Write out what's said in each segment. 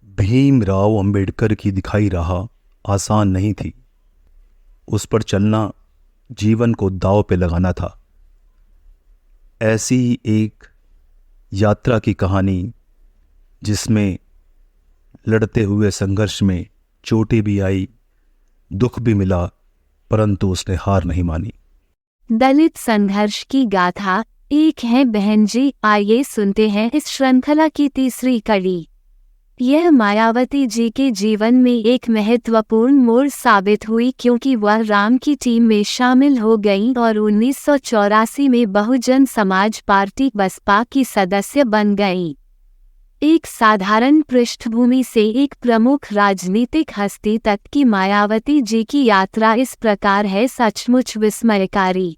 भीमराव अंबेडकर की दिखाई राह आसान नहीं थी। उस पर चलना जीवन को दांव पे लगाना था। ऐसी ही एक यात्रा की कहानी जिसमें लड़ते हुए संघर्ष में चोटें भी आई, दुख भी मिला, परंतु उसने हार नहीं मानी। दलित संघर्ष की गाथा एक है बहन जी। आइए सुनते हैं इस श्रृंखला की तीसरी कड़ी। यह मायावती जी के जीवन में एक महत्वपूर्ण मोड़ साबित हुई क्योंकि वह राम की टीम में शामिल हो गईं और 1984 में बहुजन समाज पार्टी बसपा की सदस्य बन गईं। एक साधारण पृष्ठभूमि से एक प्रमुख राजनीतिक हस्ती तक की मायावती जी की यात्रा इस प्रकार है सचमुच विस्मयकारी।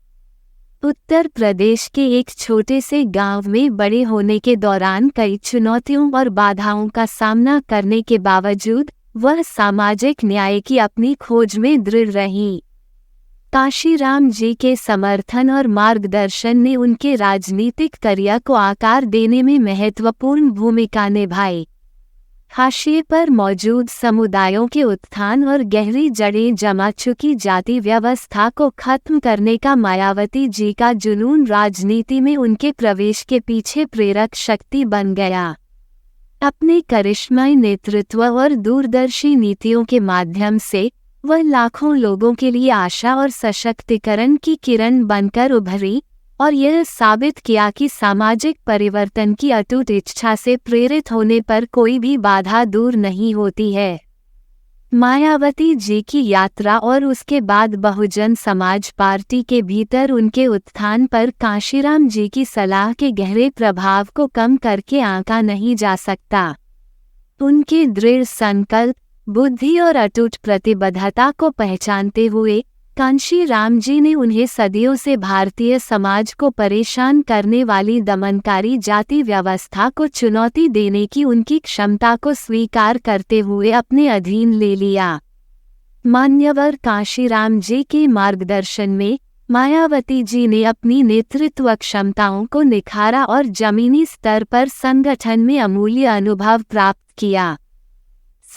उत्तर प्रदेश के एक छोटे से गांव में बड़े होने के दौरान कई चुनौतियों और बाधाओं का सामना करने के बावजूद वह सामाजिक न्याय की अपनी खोज में दृढ़ रहीं। काशीराम जी के समर्थन और मार्गदर्शन ने उनके राजनीतिक करियर को आकार देने में महत्वपूर्ण भूमिका निभाई। हाशिए पर मौजूद समुदायों के उत्थान और गहरी जड़ें जमा चुकी जाति व्यवस्था को खत्म करने का मायावती जी का जुनून राजनीति में उनके प्रवेश के पीछे प्रेरक शक्ति बन गया। अपने करिश्माई नेतृत्व और दूरदर्शी नीतियों के माध्यम से वह लाखों लोगों के लिए आशा और सशक्तिकरण की किरण बनकर उभरी और यह साबित किया कि सामाजिक परिवर्तन की अटूट इच्छा से प्रेरित होने पर कोई भी बाधा दूर नहीं होती है। मायावती जी की यात्रा और उसके बाद बहुजन समाज पार्टी के भीतर उनके उत्थान पर काशीराम जी की सलाह के गहरे प्रभाव को कम करके आंका नहीं जा सकता। उनके दृढ़ संकल्प, बुद्धि और अटूट प्रतिबद्धता को पहचानते हुए कांशीराम जी ने उन्हें सदियों से भारतीय समाज को परेशान करने वाली दमनकारी जाति व्यवस्था को चुनौती देने की उनकी क्षमता को स्वीकार करते हुए अपने अधीन ले लिया। मान्यवर कांशीराम जी के मार्गदर्शन में मायावती जी ने अपनी नेतृत्व क्षमताओं को निखारा और जमीनी स्तर पर संगठन में अमूल्य अनुभव प्राप्त किया।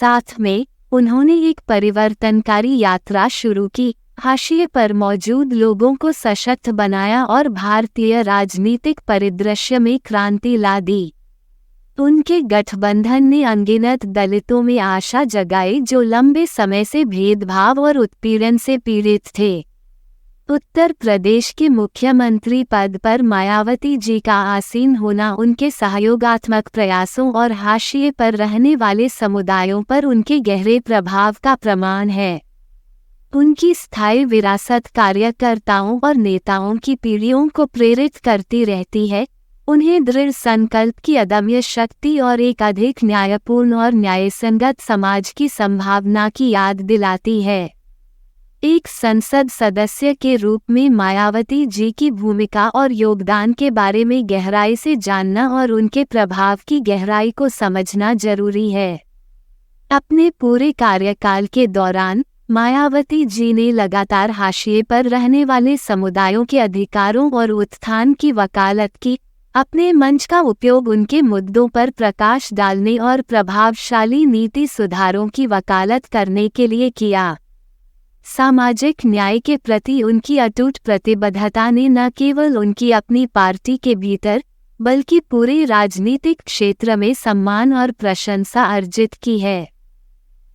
साथ में उन्होंने एक परिवर्तनकारी यात्रा शुरू की, हाशिए पर मौजूद लोगों को सशक्त बनाया और भारतीय राजनीतिक परिदृश्य में क्रांति ला दी। उनके गठबंधन ने अनगिनत दलितों में आशा जगाई जो लंबे समय से भेदभाव और उत्पीड़न से पीड़ित थे। उत्तर प्रदेश के मुख्यमंत्री पद पर मायावती जी का आसीन होना उनके सहयोगात्मक प्रयासों और हाशिए पर रहने वाले समुदायों पर उनके गहरे प्रभाव का प्रमाण है। उनकी स्थायी विरासत कार्यकर्ताओं और नेताओं की पीढ़ियों को प्रेरित करती रहती है, उन्हें दृढ़ संकल्प की अदम्य शक्ति और एक अधिक न्यायपूर्ण और न्यायसंगत समाज की संभावना की याद दिलाती है। एक संसद सदस्य के रूप में मायावती जी की भूमिका और योगदान के बारे में गहराई से जानना और उनके प्रभाव की गहराई को समझना जरूरी है। अपने पूरे कार्यकाल के दौरान मायावती जी ने लगातार हाशिए पर रहने वाले समुदायों के अधिकारों और उत्थान की वकालत की। अपने मंच का उपयोग उनके मुद्दों पर प्रकाश डालने और प्रभावशाली नीति सुधारों की वकालत करने के लिए किया। सामाजिक न्याय के प्रति उनकी अटूट प्रतिबद्धता ने न केवल उनकी अपनी पार्टी के भीतर बल्कि पूरे राजनीतिक क्षेत्र में सम्मान और प्रशंसा अर्जित की है।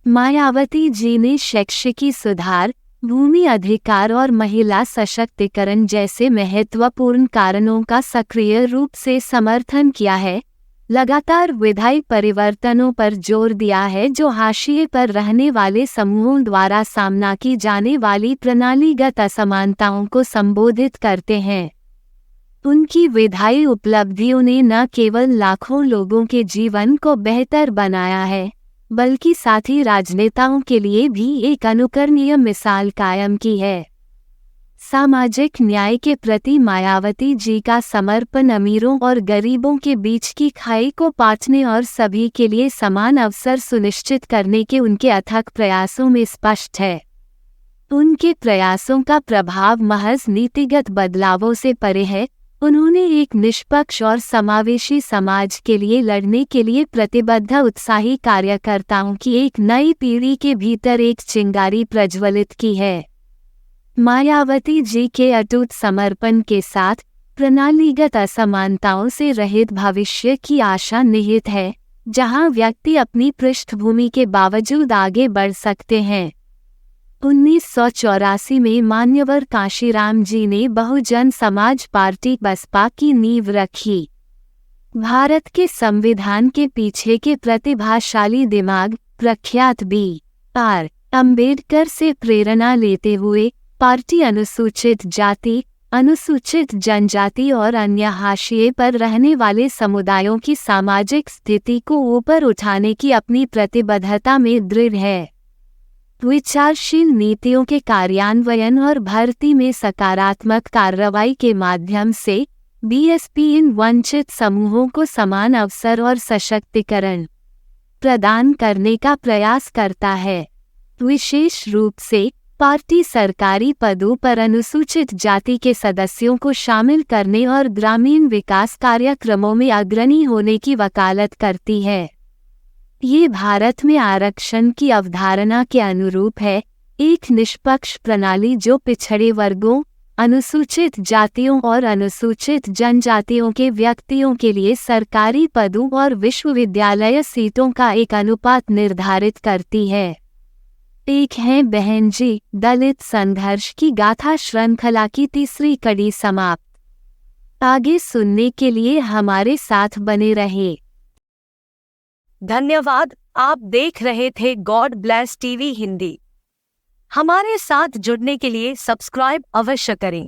मायावती जी ने शैक्षिकी सुधार, भूमि अधिकार और महिला सशक्तिकरण जैसे महत्वपूर्ण कारणों का सक्रिय रूप से समर्थन किया है, लगातार विधायी परिवर्तनों पर जोर दिया है जो हाशिए पर रहने वाले समूहों द्वारा सामना की जाने वाली प्रणालीगत असमानताओं को संबोधित करते हैं। उनकी विधायी उपलब्धियों ने न केवल लाखों लोगों के जीवन को बेहतर बनाया है बल्कि साथ ही राजनेताओं के लिए भी एक अनुकरणीय मिसाल कायम की है। सामाजिक न्याय के प्रति मायावती जी का समर्पण अमीरों और गरीबों के बीच की खाई को पाटने और सभी के लिए समान अवसर सुनिश्चित करने के उनके अथक प्रयासों में स्पष्ट है। उनके प्रयासों का प्रभाव महज नीतिगत बदलावों से परे है, उन्होंने एक निष्पक्ष और समावेशी समाज के लिए लड़ने के लिए प्रतिबद्ध उत्साही कार्यकर्ताओं की एक नई पीढ़ी के भीतर एक चिंगारी प्रज्वलित की है। मायावती जी के अटूट समर्पण के साथ प्रणालीगत असमानताओं से रहित भविष्य की आशा निहित है, जहां व्यक्ति अपनी पृष्ठभूमि के बावजूद आगे बढ़ सकते हैं। 1984 में मान्यवर कांशीराम जी ने बहुजन समाज पार्टी बसपा की नींव रखी। भारत के संविधान के पीछे के प्रतिभाशाली दिमाग प्रख्यात B.R. अम्बेडकर से प्रेरणा लेते हुए पार्टी अनुसूचित जाति, अनुसूचित जनजाति और अन्य हाशिए पर रहने वाले समुदायों की सामाजिक स्थिति को ऊपर उठाने की अपनी प्रतिबद्धता में दृढ़ है। विचारशील नीतियों के कार्यान्वयन और भर्ती में सकारात्मक कार्रवाई के माध्यम से बीएसपी इन वंचित समूहों को समान अवसर और सशक्तिकरण प्रदान करने का प्रयास करता है। विशेष रूप से पार्टी सरकारी पदों पर अनुसूचित जाति के सदस्यों को शामिल करने और ग्रामीण विकास कार्यक्रमों में अग्रणी होने की वकालत करती है। ये भारत में आरक्षण की अवधारणा के अनुरूप है, एक निष्पक्ष प्रणाली जो पिछड़े वर्गों, अनुसूचित जातियों और अनुसूचित जनजातियों के व्यक्तियों के लिए सरकारी पदों और विश्वविद्यालय सीटों का एक अनुपात निर्धारित करती है। एक है बहन जी, दलित संघर्ष की गाथा श्रृंखला की तीसरी कड़ी समाप्त। आगे सुनने के लिए हमारे साथ बने रहे। धन्यवाद। आप देख रहे थे गॉड ब्लेस टीवी हिंदी। हमारे साथ जुड़ने के लिए सब्सक्राइब अवश्य करें।